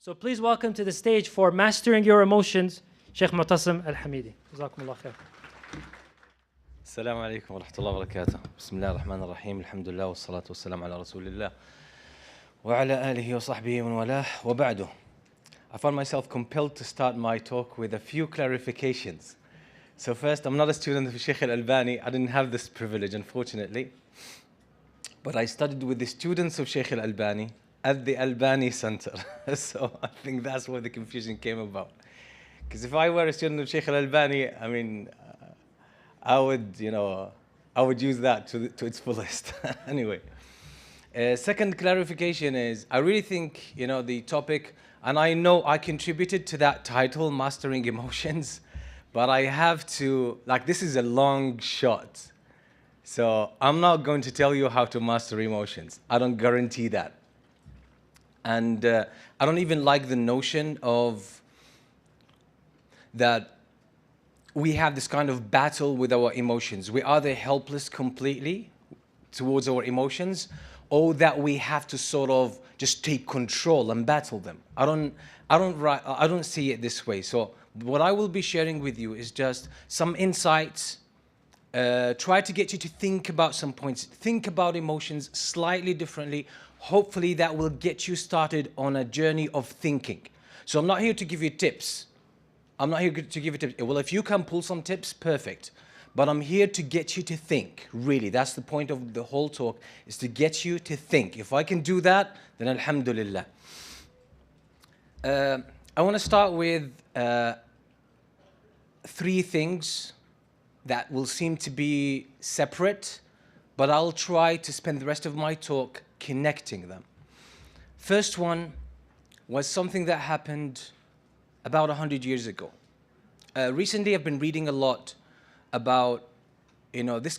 So please welcome to the stage for Mastering Your Emotions, Sheikh Moutasem Al-Hameedy. Jazakumullah khair. السلام عليكم ورحمة الله وبركاته. بسم الله الرحمن الرحيم. الحمد لله والصلاة والسلام على رسول الله وعلى آله وصحبه ومن والاه وبعده. I found myself compelled to start my talk with a few clarifications. So first, I'm not a student of Sheikh Al-Albani. I didn't have this privilege, unfortunately. But I studied with the students of Sheikh Al-Albani at the Albani Center. So I think that's where the confusion came about. Because if I were a student of Sheikh Al-Albani, I mean, I would use that to its fullest. Anyway, second clarification is, I really think, the topic, and I know I contributed to that title, Mastering Emotions, but I have to, this is a long shot. So I'm not going to tell you how to master emotions. I don't guarantee that. And I don't even like the notion of that we have this kind of battle with our emotions. We are either helpless completely towards our emotions, or that we have to sort of just take control and battle them. I don't see it this way. So what I will be sharing with you is just some insights. Try to get you to think about some points. Think about emotions slightly differently. Hopefully that will get you started on a journey of thinking. So I'm not here to give you tips. I'm not here to give you tips. Well, if you can pull some tips, perfect. But I'm here to get you to think, really. That's the point of the whole talk, is to get you to think. If I can do that, then alhamdulillah. I want to start with three things that will seem to be separate, but I'll try to spend the rest of my talk connecting them. First one was something that happened about 100 years ago. Recently, I've been reading a lot about, this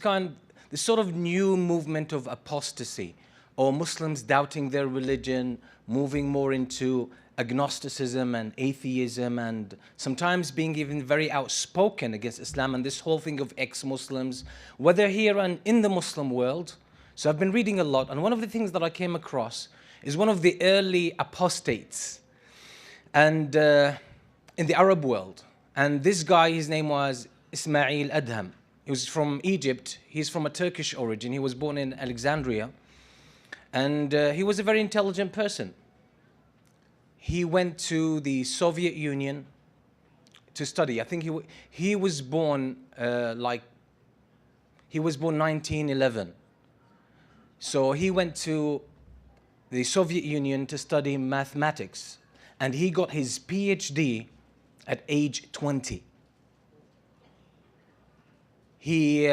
sort of new movement of apostasy, or Muslims doubting their religion, moving more into agnosticism and atheism, and sometimes being even very outspoken against Islam, and this whole thing of ex-Muslims, whether here and in the Muslim world. So I've been reading a lot, and one of the things that I came across is one of the early apostates, and in the Arab world. And this guy, his name was Ismail Adham. He was from Egypt. He's from a Turkish origin. He was born in Alexandria. And he was a very intelligent person. He went to the Soviet Union to study. I think he was born 1911. So he went to the Soviet Union to study mathematics. And he got his PhD at age 20. He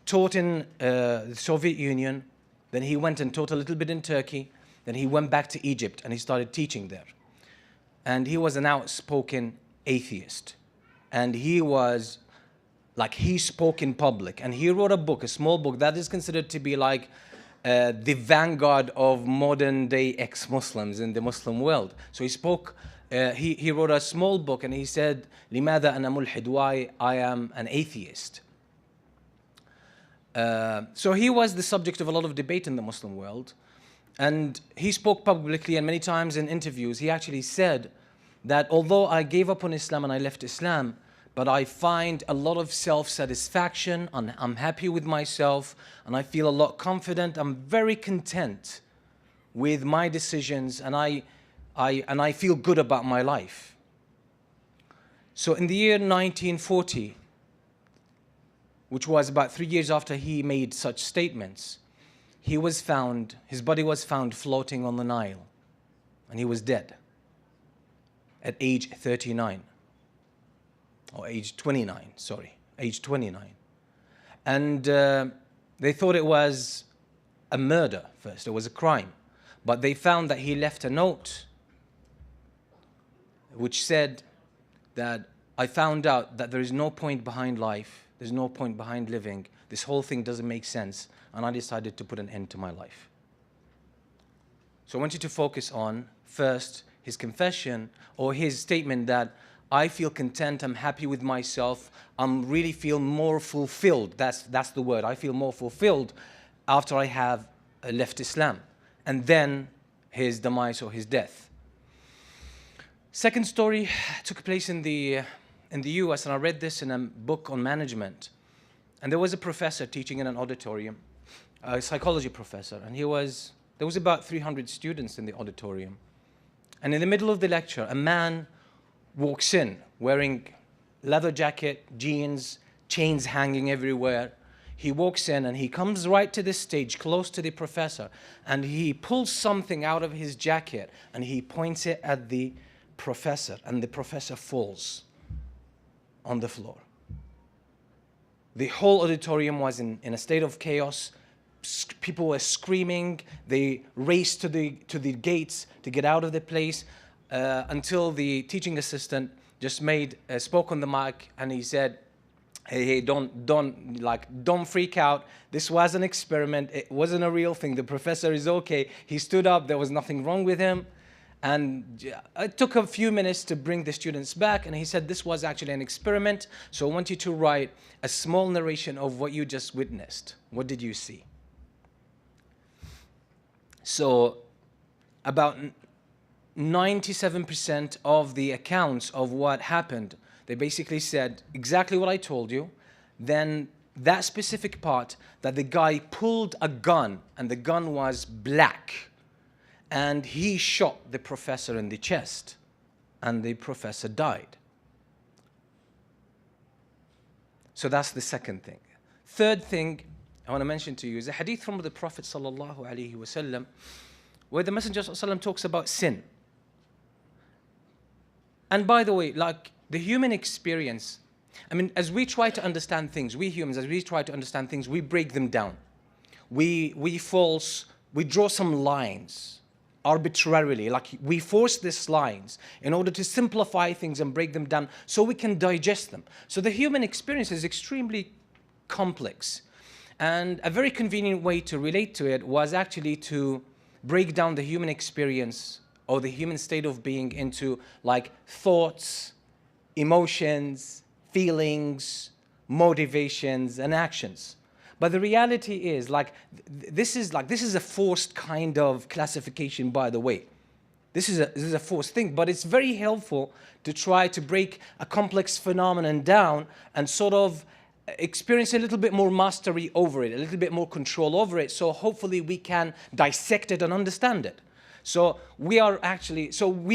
taught in the Soviet Union, then he went and taught a little bit in Turkey, then he went back to Egypt and he started teaching there. And he was an outspoken atheist. And he spoke in public. And he wrote a book, a small book, that is considered to be the vanguard of modern day ex-Muslims in the Muslim world. So he spoke, he wrote a small book and he said, لماذا أنا ملحد? Why I am an atheist. So he was the subject of a lot of debate in the Muslim world. And he spoke publicly, and many times in interviews, he actually said that although I gave up on Islam and I left Islam, but I find a lot of self-satisfaction, and I'm happy with myself, and I feel a lot confident. I'm very content with my decisions, and I feel good about my life. So in the year 1940, which was about 3 years after he made such statements, his body was found floating on the Nile, and he was dead at age 39. Or age 29, sorry, age 29. And they thought it was a murder first, it was a crime. But they found that he left a note which said that I found out that there is no point behind life, there's no point behind living, this whole thing doesn't make sense, and I decided to put an end to my life. So I want you to focus on, first, his confession, or his statement that I feel content, I'm happy with myself, really feel more fulfilled. That's the word. I feel more fulfilled after I have left Islam. And then his demise or his death. Second story took place in the US, and I read this in a book on management. And there was a professor teaching in an auditorium, a psychology professor, and there was about 300 students in the auditorium. And in the middle of the lecture, a man walks in wearing leather jacket, jeans, chains hanging everywhere. He walks in and he comes right to the stage, close to the professor, and he pulls something out of his jacket and he points it at the professor, and the professor falls on the floor. The whole auditorium was in a state of chaos. People were screaming. They raced to the gates to get out of the place until the teaching assistant just spoke on the mic, and he said, hey, don't freak out. This was an experiment. It wasn't a real thing. The professor is okay. He stood up. There was nothing wrong with him. And it took a few minutes to bring the students back, and he said this was actually an experiment, so I want you to write a small narration of what you just witnessed. What did you see? So about 97% of the accounts of what happened, they basically said exactly what I told you. Then that specific part, that the guy pulled a gun, and the gun was black, and he shot the professor in the chest, and the professor died. So that's the second thing. Third thing I want to mention to you is a hadith from the Prophet sallallahu alaihi wasallam, where the Messenger sallallahu alaihi wasallam talks about sin. And by the way, like the human experience, I mean, as we try to understand things, we humans, as we try to understand things, we break them down. We draw some lines arbitrarily, like we force these lines in order to simplify things and break them down so we can digest them. So the human experience is extremely complex. And a very convenient way to relate to it was actually to break down the human experience or the human state of being into like thoughts, emotions, feelings, motivations, and actions. But the reality is, this is a forced kind of classification, by the way. This is a forced thing, but it's very helpful to try to break a complex phenomenon down and sort of experience a little bit more mastery over it, a little bit more control over it, so hopefully we can dissect it and understand it. So we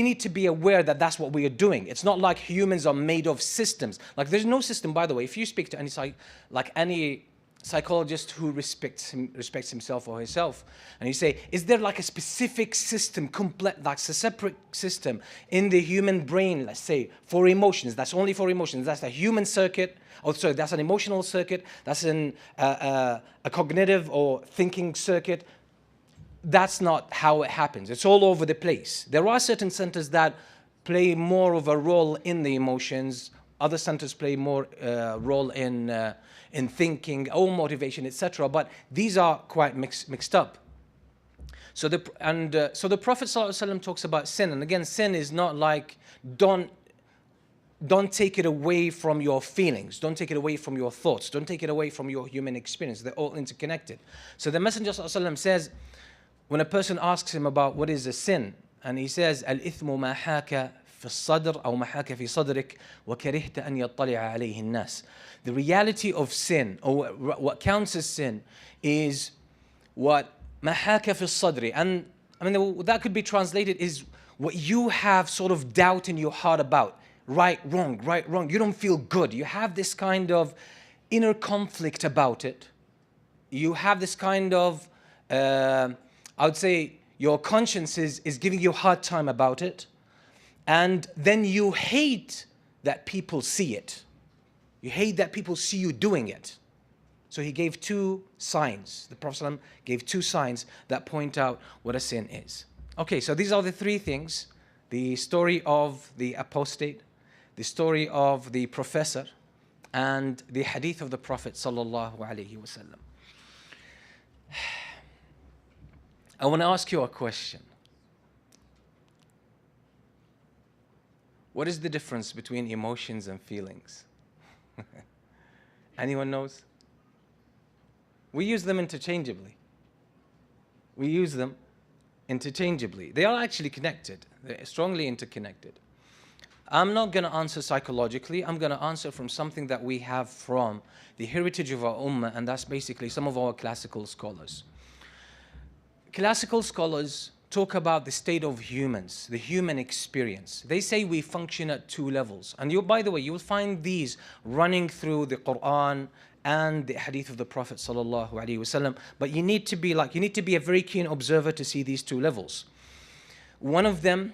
need to be aware that that's what we are doing. It's not like humans are made of systems. Like there's no system, by the way. If you speak to any psychologist who respects himself or herself, and you say, is there like a specific system, like a separate system in the human brain, let's say, for emotions, that's only for emotions, that's a human circuit, that's an emotional circuit, that's a cognitive or thinking circuit. That's not how it happens. It's all over the place. There are certain centers that play more of a role in the emotions. Other centers play more role in thinking or motivation, etc. But these are quite mixed up. So the Prophet ﷺ talks about sin, and again, sin is not like don't take it away from your feelings, don't take it away from your thoughts, don't take it away from your human experience. They're all interconnected. So the Messenger ﷺ says, when a person asks him about what is a sin, and he says, "Al-ithmu ma haka fi sadr aw ma haka fi sadrik wa karihta an yattali'a alayhi an-nas." The reality of sin, or what counts as sin, is what ma haka fi sadri, and I mean that could be translated is what you have sort of doubt in your heart about. Right, wrong. You don't feel good. You have this kind of inner conflict about it. You have this kind of I would say your conscience is giving you a hard time about it, and then you hate that people see it. You hate that people see you doing it. So he gave two signs. The Prophet ﷺ gave two signs that point out what a sin is. Okay, so these are the three things: the story of the apostate, the story of the professor, and the hadith of the Prophet sallallahu alaihi wasallam. I want to ask you a question. What is the difference between emotions and feelings? Anyone knows? We use them interchangeably. They are actually connected. They're strongly interconnected. I'm not going to answer psychologically. I'm going to answer from something that we have from the heritage of our ummah, and that's basically some of our classical scholars. Classical scholars talk about the state of humans, the human experience. They say we function at two levels. And by the way, you'll find these running through the Quran and the hadith of the Prophet sallallahu alaihi wasallam. But you need to be a very keen observer to see these two levels. One of them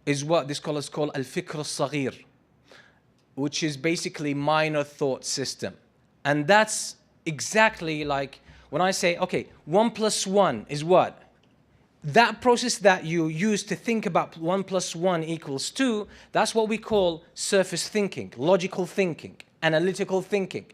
is what the scholars call al-fikr al-saghir, which is basically minor thought system. And that's exactly like when I say, okay, 1 + 1 is what? That process that you use to think about 1 + 1 = 2, that's what we call surface thinking, logical thinking, analytical thinking.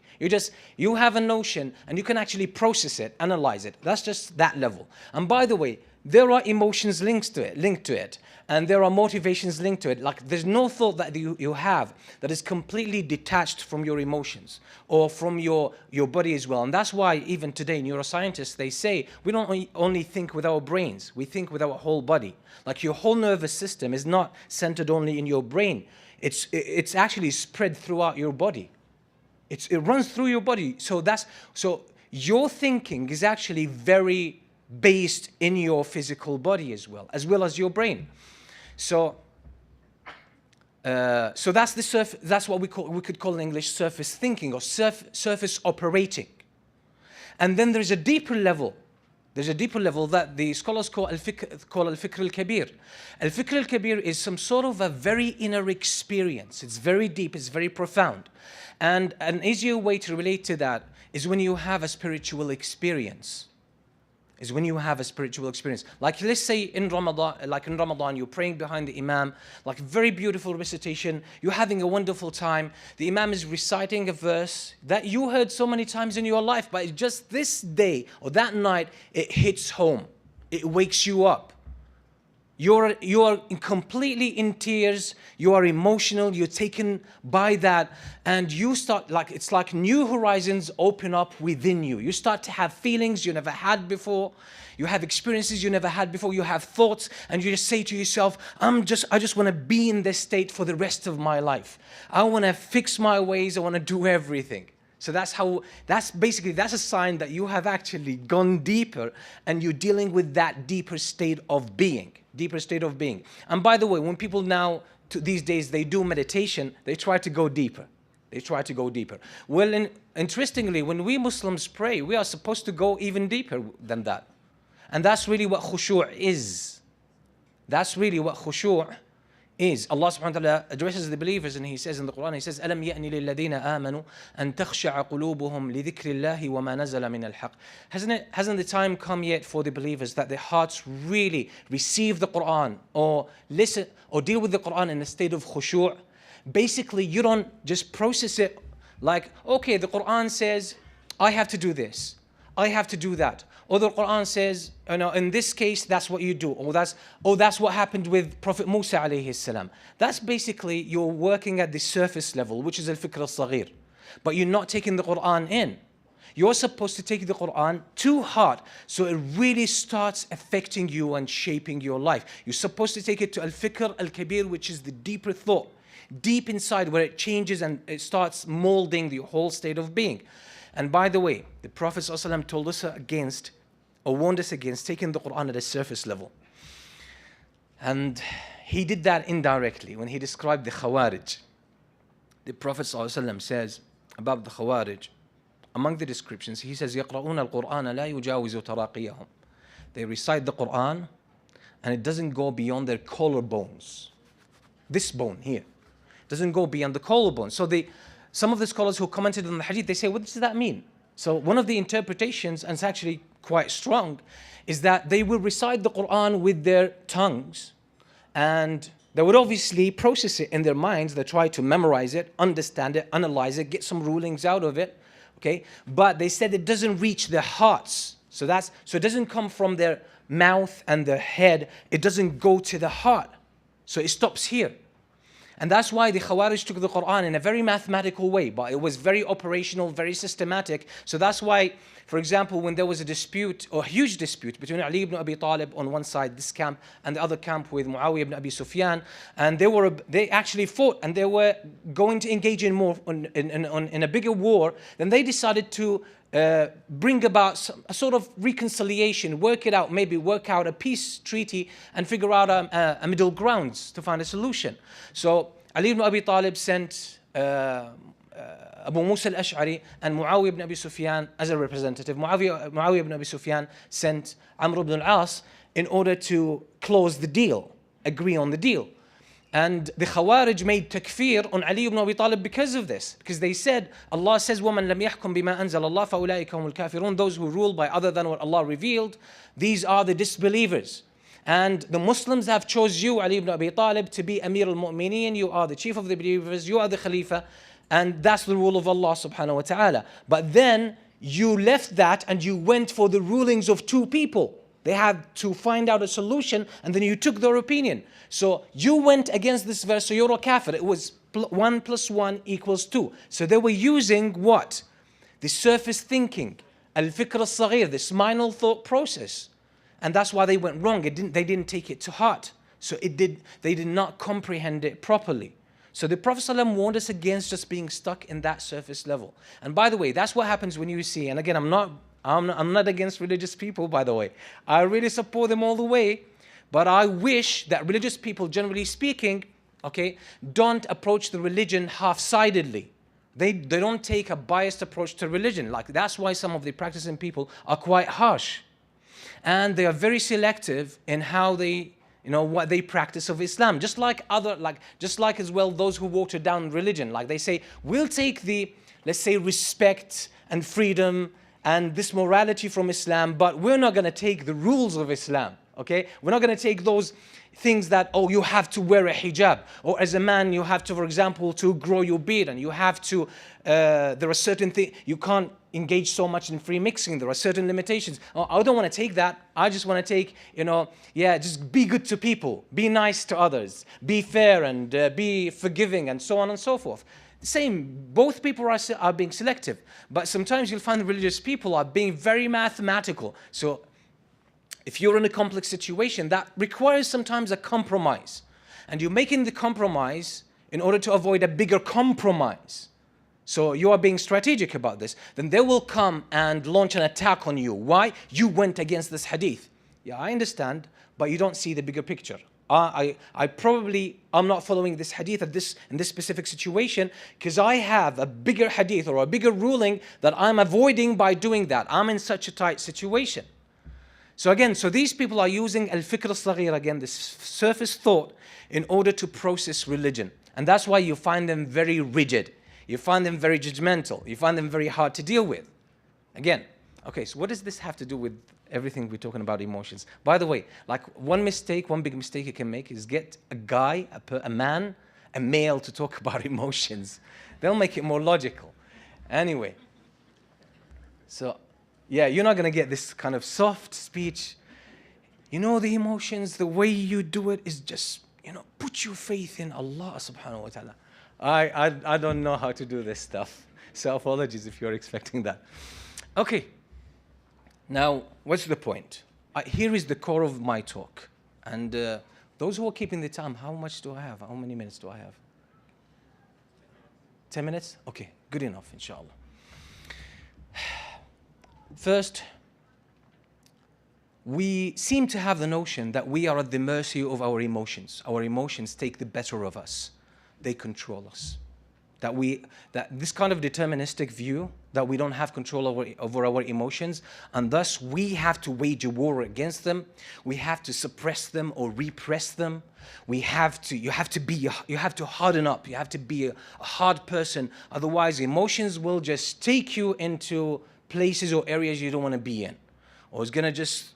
You have a notion and you can actually process it, analyze it. That's just that level. And by the way, there are emotions linked to it, and there are motivations linked to it. Like there's no thought that you have that is completely detached from your emotions or from your body as well. And that's why even today neuroscientists, they say we don't only think with our brains, we think with our whole body. Like your whole nervous system is not centered only in your brain. It's actually spread throughout your body. It runs through your body. So your thinking is actually very based in your physical body as well as your brain. So that's what we could call in English surface thinking or surface operating. And then there's a deeper level. There's a deeper level that the scholars call al-fikr al-kabir. Al-fikr al-kabir is some sort of a very inner experience. It's very deep, it's very profound. And an easier way to relate to that is when you have a spiritual experience. Like let's say in Ramadan, you're praying behind the Imam, like very beautiful recitation, you're having a wonderful time. The Imam is reciting a verse that you heard so many times in your life, but just this day or that night, it hits home. It wakes you up. You are completely in tears, you are emotional, you're taken by that, and you start it's like new horizons open up within you. You start to have feelings you never had before, you have experiences you never had before, you have thoughts, and you just say to yourself, I just want to be in this state for the rest of my life. I want to fix my ways, I want to do everything. So that's a sign that you have actually gone deeper and you're dealing with that deeper state of being. And by the way, when people these days, they do meditation, they try to go deeper. Well, interestingly, when we Muslims pray, we are supposed to go even deeper than that. And that's really what khushu' is. Allah subhanahu wa ta'ala addresses the believers and He says in the Quran, He says, أَلَمْ يَأْنِ لِلَّذِينَ آمَنُوا أَن تَخْشَعَ قُلُوبُهُمْ لِذِكْرِ اللَّهِ وَمَا نَزَلَ مِنَ الْحَقِّ. Hasn't the time come yet for the believers that their hearts really receive the Quran or listen or deal with the Quran in a state of khushu'? Basically, you don't just process it like, okay, the Quran says, I have to do this, I have to do that. Or the Quran says, in this case, that's what you do. Or that's what happened with Prophet Musa alayhi salam. That's basically you're working at the surface level, which is al-fikr al-saghir. But you're not taking the Quran in. You're supposed to take the Quran to heart, so it really starts affecting you and shaping your life. You're supposed to take it to al-fikr al-kabir, which is the deeper thought, deep inside where it changes and it starts molding the whole state of being. And by the way, the Prophet ﷺ told us against, or warned us against, taking the Quran at a surface level. And he did that indirectly when he described the Khawarij. The Prophet ﷺ says about the Khawarij, among the descriptions, he says, يَقْرَؤُونَ الْقُرْآنَ لَا يُجَاوِزُ تَرَاقِيَهُم. They recite the Quran and it doesn't go beyond their collarbones. This bone here. It doesn't go beyond the collarbone. So some of the scholars who commented on the hadith, they say, what does that mean? So one of the interpretations, and it's actually quite strong, is that they will recite the Quran with their tongues and they would obviously process it in their minds. They try to memorize it, understand it, analyze it, get some rulings out of it. Okay? But they said it doesn't reach their hearts. So it doesn't come from their mouth and their head. It doesn't go to the heart. So it stops here. And that's why the Khawarij took the Quran in a very mathematical way, but it was very operational, very systematic. So that's why, for example, when there was a dispute, or a huge dispute between Ali ibn Abi Talib on one side, this camp, and the other camp with Muawiyah ibn Abi Sufyan, and they actually fought, and they were going to engage in a bigger war, then they decided to bring about a sort of reconciliation, work it out, maybe work out a peace treaty and figure out a middle grounds to find a solution. So Ali ibn Abi Talib sent Abu Musa al-Ash'ari and Muawiyah ibn Abi Sufyan as a representative. Muawiyah ibn Abi Sufyan sent Amr ibn al-As in order to close the deal, agree on the deal. And the Khawarij made takfir on Ali ibn Abi Talib because of this. Because they said, Allah says, وَمَنْ لَمْ يَحْكُمْ بِمَا أَنزَلَ اللَّهُ فَأُولَٰئِكَ هُمُ الْكَافِرُونَ. Those who rule by other than what Allah revealed, these are the disbelievers. And the Muslims have chose you, Ali ibn Abi Talib, to be Amir al-Mu'mineen. You are the chief of the believers, you are the Khalifa. And that's the rule of Allah subhanahu wa ta'ala. But then you left that and you went for the rulings of two people. They had to find out a solution, and then you took their opinion. So you went against this verse, so you're a kafir. It was 1 + 1 = 2. So they were using what? The surface thinking, al-fikr al-saghir, this minor thought process. And that's why they went wrong. They didn't take it to heart. So they did not comprehend it properly. So the Prophet ﷺ warned us against just being stuck in that surface level. And by the way, that's what happens when you see, and again, I'm not against religious people, by the way. I really support them all the way. But I wish that religious people, generally speaking, okay, don't approach the religion half-sidedly. They don't take a biased approach to religion. Like, that's why some of the practicing people are quite harsh. And they are very selective in how they, what they practice of Islam. Just like as well those who water down religion. Like they say, we'll take the, let's say, respect and freedom and this morality from Islam, but we're not going to take the rules of Islam, okay? We're not going to take those things that, oh, you have to wear a hijab, or as a man, you have to, for example, to grow your beard, and you have to, there are certain things, you can't engage so much in free mixing, there are certain limitations. Oh, I don't want to take that. I just want to take, just be good to people, be nice to others, be fair and be forgiving, and so on and so forth. Same, both people are being selective, but sometimes you'll find the religious people are being very mathematical. So if you're in a complex situation, that requires sometimes a compromise. And you're making the compromise in order to avoid a bigger compromise. So you are being strategic about this. Then they will come and launch an attack on you. Why? You went against this hadith. Yeah, I understand, but you don't see the bigger picture. I'm not following this hadith in this specific situation because I have a bigger hadith or a bigger ruling that I'm avoiding by doing that. I'm in such a tight situation. So again, these people are using al-fikr al-saghir, again, this surface thought, in order to process religion. And that's why you find them very rigid. You find them very judgmental. You find them very hard to deal with. Again, okay, so what does this have to do with everything we're talking about emotions? By the way, like one big mistake you can make is get a guy, a male to talk about emotions. They'll make it more logical. Anyway, so yeah, you're not going to get this kind of soft speech. The emotions, the way you do it is just, put your faith in Allah subhanahu wa ta'ala. I don't know how to do this stuff. So apologies if you're expecting that. Okay. Now, what's the point? Here is the core of my talk. And those who are keeping the time, how much do I have? How many minutes do I have? 10 minutes? Okay, good enough, inshallah. First, we seem to have the notion that we are at the mercy of our emotions. Our emotions take the better of us. They control us. That this kind of deterministic view, that we don't have control over our emotions, and thus we have to wage a war against them. We have to suppress them or repress them. You have to harden up. You have to be a hard person. Otherwise, emotions will just take you into places or areas you don't want to be in. Or it's going to just,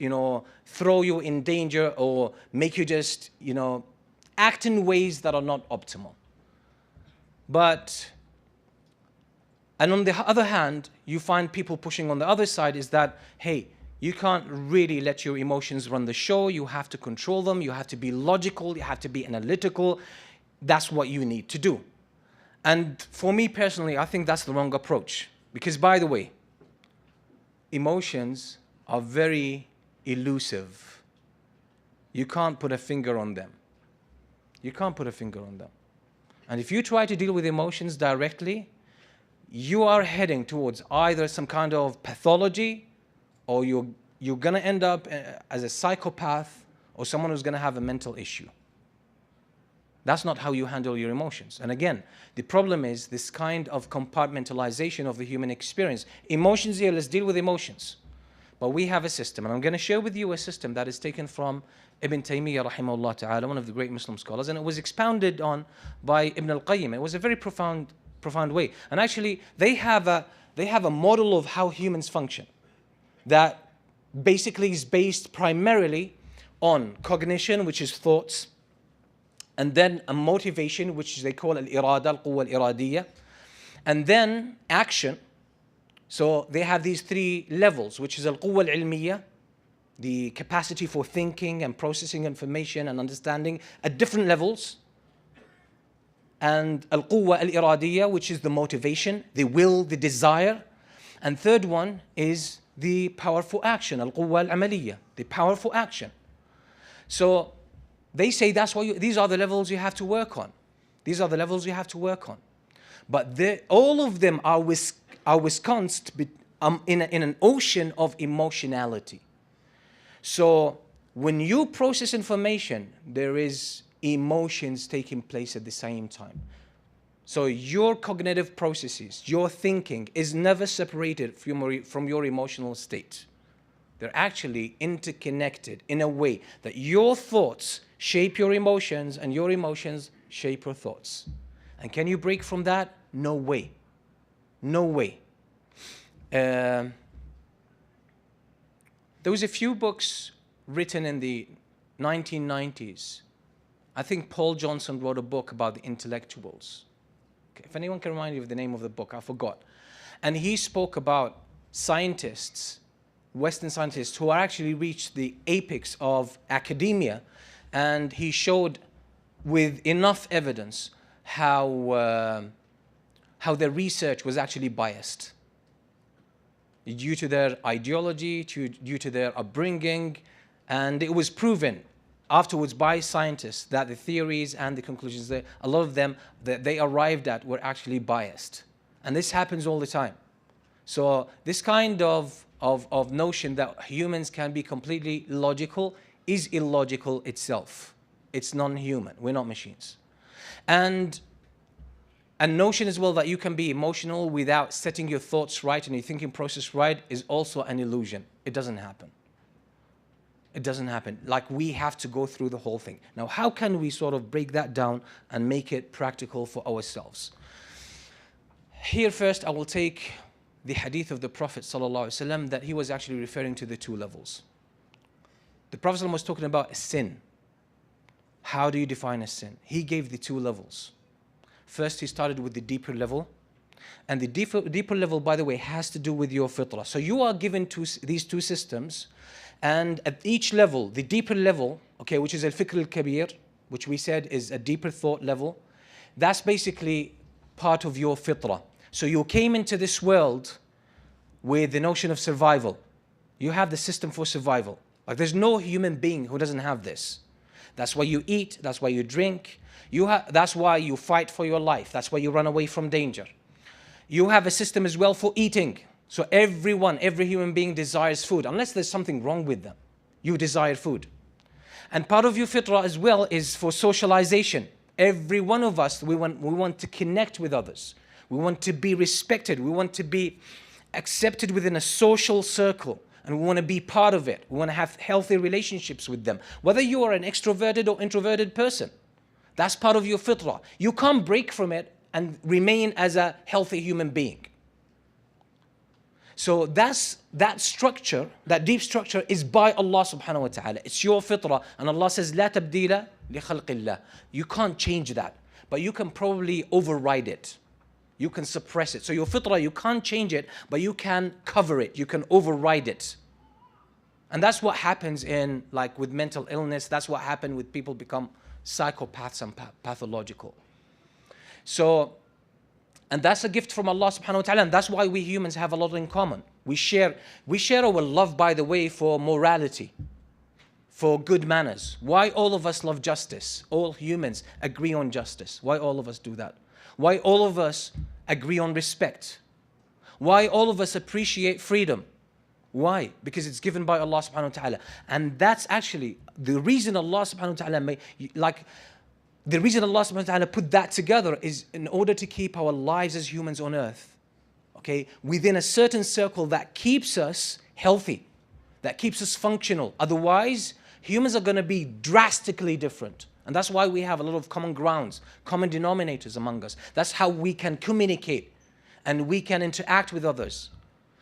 throw you in danger or make you just, act in ways that are not optimal. And on the other hand, you find people pushing on the other side is that, hey, you can't really let your emotions run the show. You have to control them. You have to be logical. You have to be analytical. that's what you need to do. And for me personally, I think that's the wrong approach. Because by the way, emotions are very elusive. You can't put a finger on them. You can't put a finger on them. And if you try to deal with emotions directly, you are heading towards either some kind of pathology, or you're going to end up as a psychopath or someone who's going to have a mental issue. That's not how you handle your emotions. And again, the problem is this kind of compartmentalization of the human experience. Emotions here, let's deal with emotions. But we have a system, and I'm going to share with you a system that is taken from Ibn Taymiyyah rahimahullah ta'ala, one of the great Muslim scholars, and it was expounded on by Ibn al-Qayyim. It was a very profound way. And actually, they have a model of how humans function that basically is based primarily on cognition, which is thoughts, and then a motivation, which they call al-irada, al-quwwa al-iradiyya, and then action. So they have these three levels, which is al-quwwa al-ilmiyya, the capacity for thinking and processing information and understanding at different levels, and al-quwwa al-iradiyya, which is the motivation, the will, the desire, and third one is the powerful action, al-quwwa al-amaliyya, the powerful action. So they say that's what these are the levels you have to work on. These are the levels you have to work on. But all of them are ensconced in an ocean of emotionality. So when you process information, there is emotions taking place at the same time. So your cognitive processes, your thinking is never separated from your emotional state. They're actually interconnected in a way that your thoughts shape your emotions and your emotions shape your thoughts. And can you break from that? No way. No way. There was a few books written in the 1990s. I think Paul Johnson wrote a book about the intellectuals. Okay, if anyone can remind me of the name of the book, I forgot. And he spoke about scientists, Western scientists, who are actually reached the apex of academia, and he showed with enough evidence how their research was actually biased due to their ideology, due to their upbringing, and it was proven afterwards by scientists that the theories and the conclusions, a lot of them that they arrived at were actually biased. And this happens all the time. So this kind of notion that humans can be completely logical is illogical itself. It's non-human. We're not machines. And a notion as well that you can be emotional without setting your thoughts right and your thinking process right is also an illusion. It doesn't happen. It doesn't happen. Like, we have to go through the whole thing. Now, how can we sort of break that down and make it practical for ourselves? Here first, I will take the hadith of the Prophet ﷺ that he was actually referring to the two levels. The Prophet ﷺ was talking about a sin. How do you define a sin? He gave the two levels. First, he started with the deeper level. And the deeper level, by the way, has to do with your fitrah. So you are given these two systems. And at each level, the deeper level, okay, which is al-fikr al-kabir, which we said is a deeper thought level, that's basically part of your fitrah. So you came into this world with the notion of survival. You have the system for survival. Like, there's no human being who doesn't have this. That's why you eat, that's why you drink, that's why you fight for your life, that's why you run away from danger. You have a system as well for eating. So every human being desires food, unless there's something wrong with them. You desire food. And part of your fitrah as well is for socialization. Every one of us, we want to connect with others. We want to be respected. We want to be accepted within a social circle. And we want to be part of it. We want to have healthy relationships with them. Whether you are an extroverted or introverted person, that's part of your fitrah. You can't break from it and remain as a healthy human being. So that structure, that deep structure is by Allah subhanahu wa ta'ala. It's your fitrah. And Allah says, لا تبديل لخلق الله. You can't change that. But you can probably override it. You can suppress it. So your fitrah, you can't change it, but you can cover it. You can override it. And that's what happens with mental illness. That's what happens with people become psychopaths and pathological. So, and that's a gift from Allah subhanahu wa ta'ala, and that's why we humans have a lot in common. We share our love, by the way, for morality, for good manners. Why all of us love justice? All humans agree on justice. Why all of us do that? Why all of us agree on respect? Why all of us appreciate freedom? Why? Because it's given by Allah subhanahu wa ta'ala. And that's actually the reason Allah subhanahu wa ta'ala the reason Allah subhanahu wa ta'ala put that together is in order to keep our lives as humans on earth, okay, within a certain circle that keeps us healthy, that keeps us functional. Otherwise, humans are going to be drastically different. And that's why we have a lot of common grounds, common denominators among us. That's how we can communicate and we can interact with others.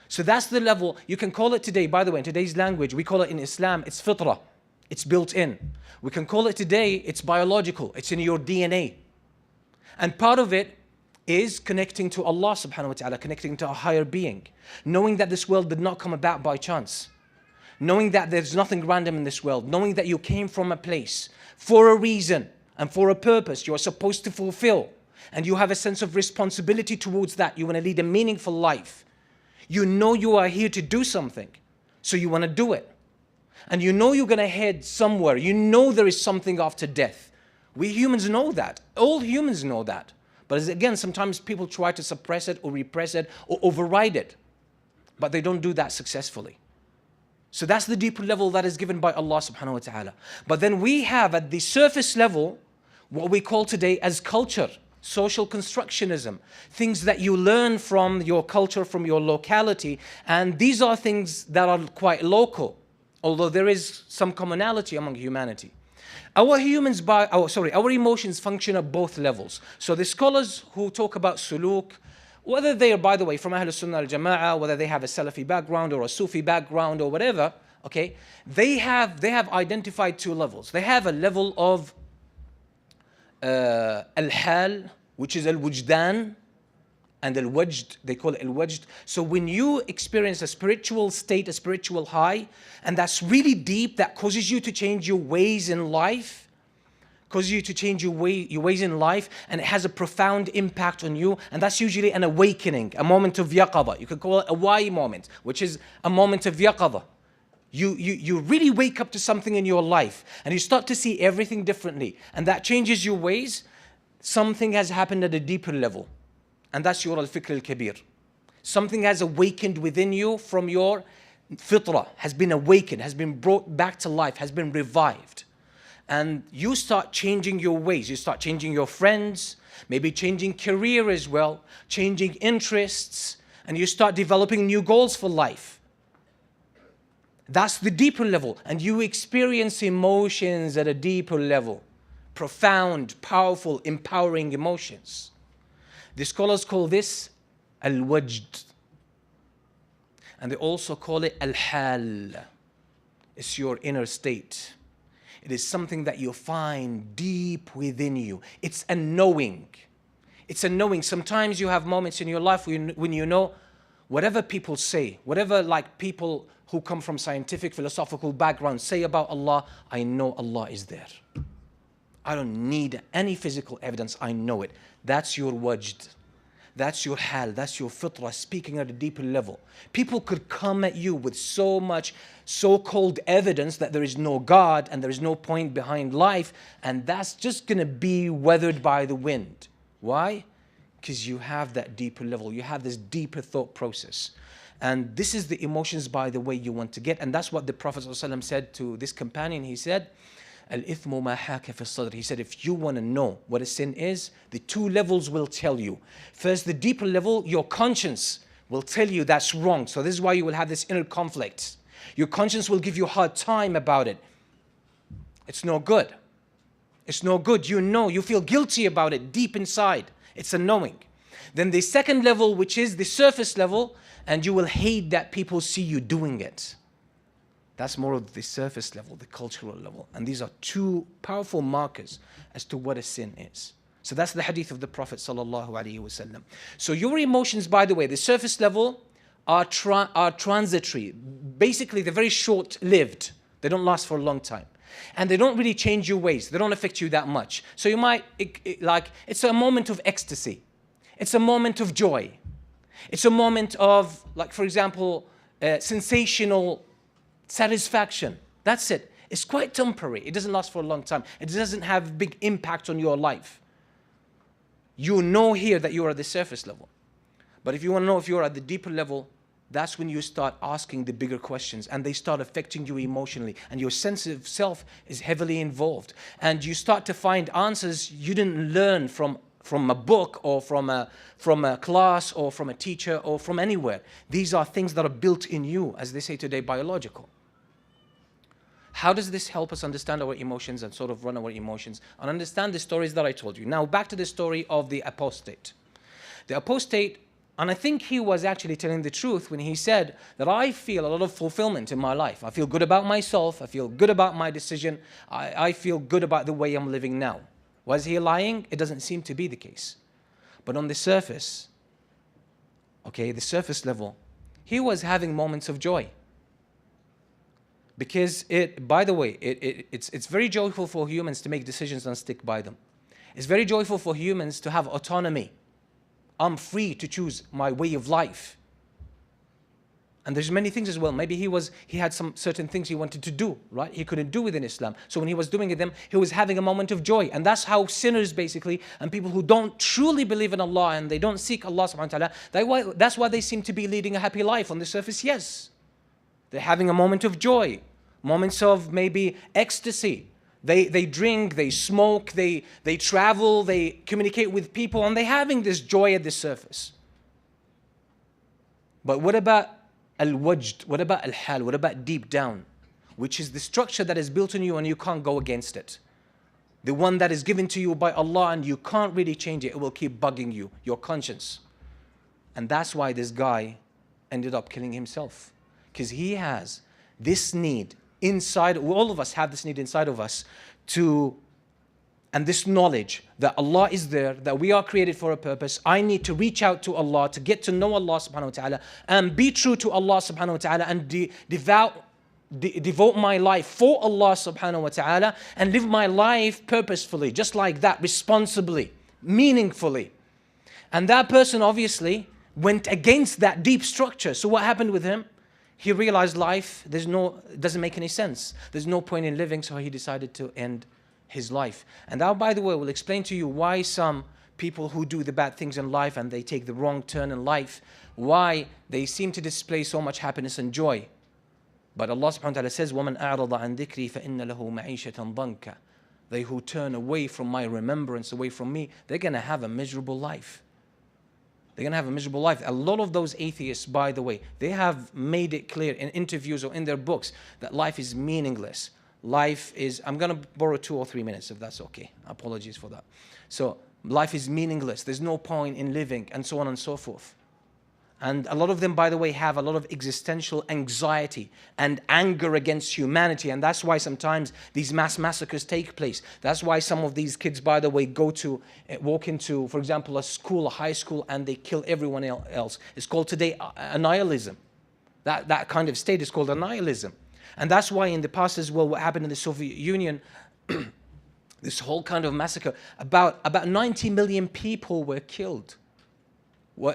So that's the level. You can call it today, by the way, in today's language, we call it in Islam, it's fitrah. It's built in. We can call it today, it's biological. It's in your DNA. And part of it is connecting to Allah subhanahu wa ta'ala, connecting to a higher being. Knowing that this world did not come about by chance. Knowing that there's nothing random in this world. Knowing that you came from a place for a reason and for a purpose you're supposed to fulfill. And you have a sense of responsibility towards that. You want to lead a meaningful life. You know you are here to do something. So you want to do it. And you know you're going to head somewhere. You know there is something after death. We humans know that. All humans know that. But again, sometimes people try to suppress it or repress it or override it. But they don't do that successfully. So that's the deeper level that is given by Allah subhanahu wa ta'ala. But then we have at the surface level what we call today as culture, social constructionism, things that you learn from your culture, from your locality. And these are things that are quite local, although there is some commonality among humanity. Our emotions function at both levels. So the scholars who talk about suluk, whether they are, by the way, from Ahl Sunnah al Jama'ah, whether they have a Salafi background or a Sufi background or whatever, okay, they have identified two levels. They have a level of al-hal, which is al-wujdan, and al-wajd, they call it al-wajd. So when you experience a spiritual state, a spiritual high, and that's really deep, that causes you to change your ways in life, causes you to change your ways in life, and it has a profound impact on you, and that's usually an awakening, a moment of yaqadha. You could call it a why moment, which is a moment of yaqadha. You really wake up to something in your life, and you start to see everything differently, and that changes your ways. Something has happened at a deeper level, and that's your al-fikr al-kabir. Something has awakened within you from your fitrah, has been awakened, has been brought back to life, has been revived. And you start changing your ways. You start changing your friends, maybe changing career as well, changing interests, and you start developing new goals for life. That's the deeper level. And you experience emotions at a deeper level. Profound, powerful, empowering emotions. The scholars call this al-wajd. And they also call it al-hal. It's your inner state. It is something that you find deep within you. It's a knowing. It's a knowing. Sometimes you have moments in your life when you know whatever people say, whatever like people who come from scientific, philosophical backgrounds say about Allah, I know Allah is there. I don't need any physical evidence. I know it. That's your wajd. That's your hal. That's your fitrah speaking at a deeper level. People could come at you with so much so-called evidence that there is no God and there is no point behind life, and that's just going to be weathered by the wind. Why? Because you have that deeper level. You have this deeper thought process. And this is the emotions, by the way, you want to get. And that's what the Prophet ﷺ said to this companion. He said, Al-ithmu ma haka fi sadr. He said, if you want to know what a sin is, the two levels will tell you. First, the deeper level, your conscience will tell you that's wrong. So this is why you will have this inner conflict. Your conscience will give you a hard time about it. It's no good. It's no good. You know, you feel guilty about it deep inside. It's a knowing. Then the second level, which is the surface level, and you will hate that people see you doing it. That's more of the surface level, the cultural level. And these are two powerful markers as to what a sin is. So that's the hadith of the Prophet ﷺ. So your emotions, by the way, the surface level are transitory. Basically, they're very short-lived. They don't last for a long time. And they don't really change your ways. They don't affect you that much. So you might, it's a moment of ecstasy. It's a moment of joy. It's a moment of, like, for example, sensational satisfaction. That's it. It's quite temporary. It doesn't last for a long time. It doesn't have big impact on your life. You know here that you are at the surface level. But if you want to know if you're at the deeper level, that's when you start asking the bigger questions, and they start affecting you emotionally, and your sense of self is heavily involved. And you start to find answers you didn't learn from a book, or from a class, or from a teacher, or from anywhere. These are things that are built in you, as they say today, biological. How does this help us understand our emotions and sort of run our emotions and understand the stories that I told you? Now back to the story of the apostate. The apostate, and I think he was actually telling the truth when he said that I feel a lot of fulfillment in my life. I feel good about myself. I feel good about my decision. I feel good about the way I'm living now. Was he lying? It doesn't seem to be the case. But on the surface, okay, the surface level, he was having moments of joy. Because by the way, it's very joyful for humans to make decisions and stick by them. It's very joyful for humans to have autonomy. I'm free to choose my way of life. And there's many things as well. Maybe he had some certain things he wanted to do, right? He couldn't do within Islam. So when he was doing them, he was having a moment of joy. And that's how sinners basically, and people who don't truly believe in Allah and they don't seek Allah subhanahu wa ta'ala, that's why they seem to be leading a happy life on the surface, yes. They're having a moment of joy, moments of maybe ecstasy. They drink, they smoke, they travel, they communicate with people, and they're having this joy at the surface. But what about al-wajd? What about al-hal? What about deep down? Which is the structure that is built in you and you can't go against it. The one that is given to you by Allah and you can't really change it. It will keep bugging you, your conscience. And that's why this guy ended up killing himself. Because he has this need inside, all of us have this need inside of us and this knowledge that Allah is there, that we are created for a purpose. I need to reach out to Allah, to get to know Allah subhanahu wa ta'ala, and be true to Allah subhanahu wa ta'ala, and devote my life for Allah subhanahu wa ta'ala, and live my life purposefully, just like that, responsibly, meaningfully. And that person obviously went against that deep structure. So what happened with him? He realized life, it doesn't make any sense. There's no point in living, so he decided to end his life. And that, by the way, will explain to you why some people who do the bad things in life and they take the wrong turn in life, why they seem to display so much happiness and joy. But Allah subhanahu wa ta'ala says, وَمَنْ أَعْرَضَ عَنْ ذِكْرِي فَإِنَّ لَهُ مَعِيشَةً ضَنْكَ. They who turn away from my remembrance, away from me, they're going to have a miserable life. They're going to have a miserable life. A lot of those atheists, by the way, they have made it clear in interviews or in their books that life is meaningless. Life is, I'm going to borrow 2 or 3 minutes if that's okay. Apologies for that. So life is meaningless. There's no point in living, and so on and so forth. And a lot of them, by the way, have a lot of existential anxiety and anger against humanity. And that's why sometimes these mass massacres take place. That's why some of these kids, by the way, walk into, for example, a school, a high school, and they kill everyone else. It's called today annihilism. That kind of state is called annihilism. And that's why in the past as well, what happened in the Soviet Union, this whole kind of massacre, about 90 million people were killed.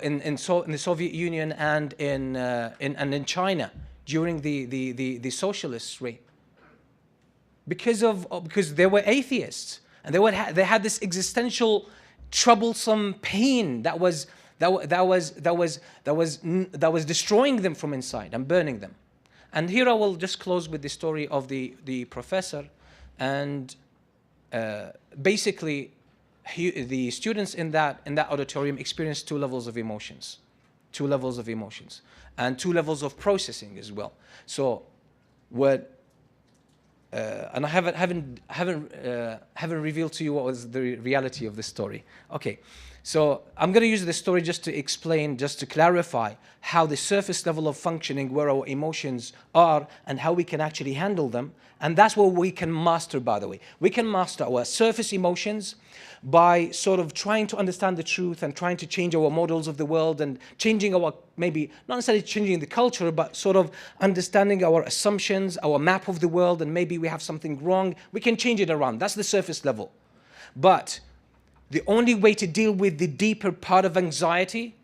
In the Soviet Union and in China during the socialist reign, because they were atheists, and they had this existential troublesome pain that was destroying them from inside and burning them. And here I will just close with the story of the professor, and basically. The students in that auditorium experienced 2 levels of emotions, and 2 levels of processing as well. So, and I haven't revealed to you what was the reality of the story. Okay, So I'm going to use this story just to explain, just to clarify how the surface level of functioning, where our emotions are and how we can actually handle them. And that's what we can master, by the way. We can master our surface emotions by sort of trying to understand the truth and trying to change our models of the world and changing our, maybe not necessarily changing the culture, but sort of understanding our assumptions, our map of the world, and maybe we have something wrong. We can change it around. That's the surface level. But the only way to deal with the deeper part of anxiety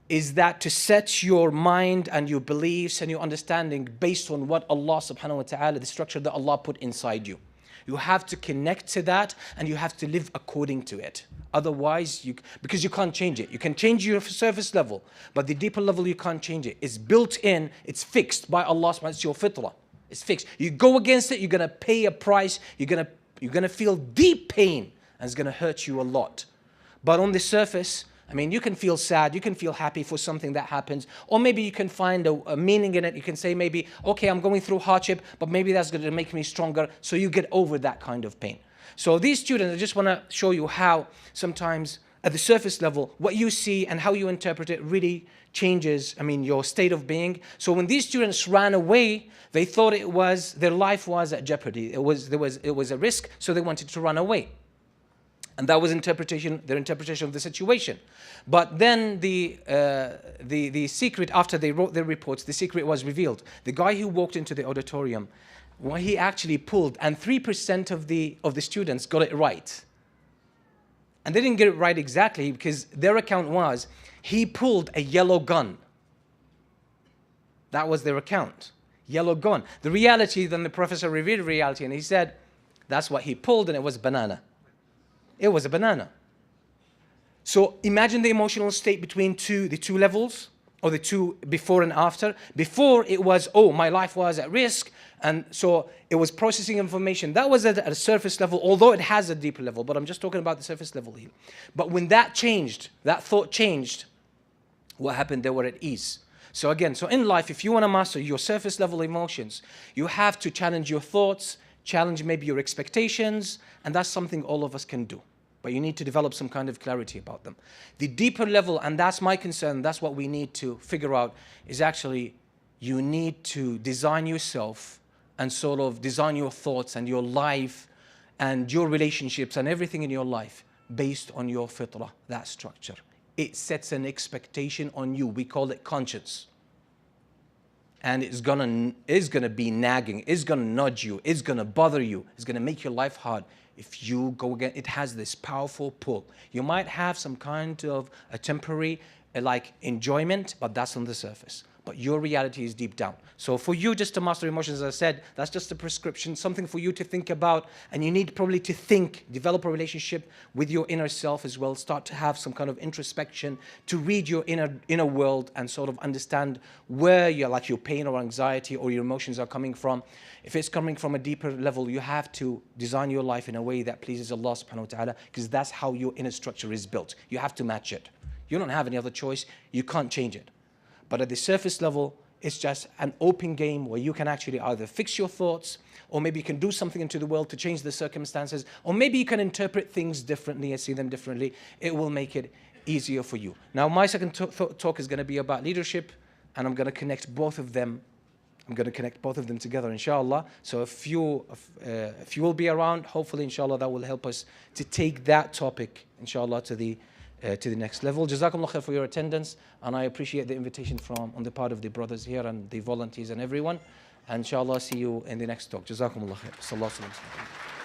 is that to set your mind and your beliefs and your understanding based on what Allah subhanahu wa ta'ala, the structure that Allah put inside you. You have to connect to that and you have to live according to it. Otherwise, because you can't change it. You can change your surface level, but the deeper level you can't change it. It's built in, it's fixed by Allah subhanahu wa ta'ala. It's your fitrah. It's fixed. You go against it, you're going to pay a price. You're going to feel deep pain. And it's going to hurt you a lot. But on the surface, I mean, you can feel sad, you can feel happy for something that happens, or maybe you can find a meaning in it. You can say maybe, okay, I'm going through hardship, but maybe that's going to make me stronger, so you get over that kind of pain. So these students, I just want to show you how sometimes at the surface level, what you see and how you interpret it really changes, I mean, your state of being. So when these students ran away, they thought their life was at jeopardy. It was a risk, so they wanted to run away. And that was their interpretation of the situation. But then the secret, after they wrote their reports, the secret was revealed. The guy who walked into the auditorium, what he actually pulled, and 3% of the students got it right. And they didn't get it right exactly because their account was, he pulled a yellow gun. That was their account, yellow gun. The reality, then the professor revealed reality, and he said, that's what he pulled, and it was banana. It was a banana. So imagine the emotional state between the two levels, or the two before and after. Before it was, oh, my life was at risk, and so it was processing information. That was at a surface level, although it has a deeper level, but I'm just talking about the surface level here. But when that changed, that thought changed, what happened? They were at ease. So again, so in life, if you want to master your surface level emotions, you have to challenge your thoughts, challenge maybe your expectations, and that's something all of us can do. But you need to develop some kind of clarity about them. The deeper level, and that's my concern, that's what we need to figure out, is actually you need to design yourself and sort of design your thoughts and your life and your relationships and everything in your life based on your fitrah, that structure. It sets an expectation on you. We call it conscience. And it's gonna be nagging, it's gonna nudge you, it's gonna bother you, it's gonna make your life hard. If you go again, it has this powerful pull. You might have some kind of a temporary like enjoyment, but that's on the surface. But your reality is deep down. So for you just to master emotions, as I said, that's just a prescription, something for you to think about. And you need probably to think, develop a relationship with your inner self as well. Start to have some kind of introspection, to read your inner world and sort of understand where your pain or anxiety or your emotions are coming from. If it's coming from a deeper level, you have to design your life in a way that pleases Allah subhanahu wa ta'ala, because that's how your inner structure is built. You have to match it. You don't have any other choice. You can't change it. But at the surface level, it's just an open game where you can actually either fix your thoughts, or maybe you can do something into the world to change the circumstances, or maybe you can interpret things differently and see them differently. It will make it easier for you. Now, my second talk is going to be about leadership, and I'm going to connect both of them. I'm going to connect both of them together, inshallah. So if you will be around, hopefully, inshallah, that will help us to take that topic, inshallah, to the next level. Jazakumullah khair for your attendance, and I appreciate the invitation on the part of the brothers here and the volunteers and everyone. And inshallah, see you in the next talk. Jazakumullah khair. Sallallahu alaihi wasallam.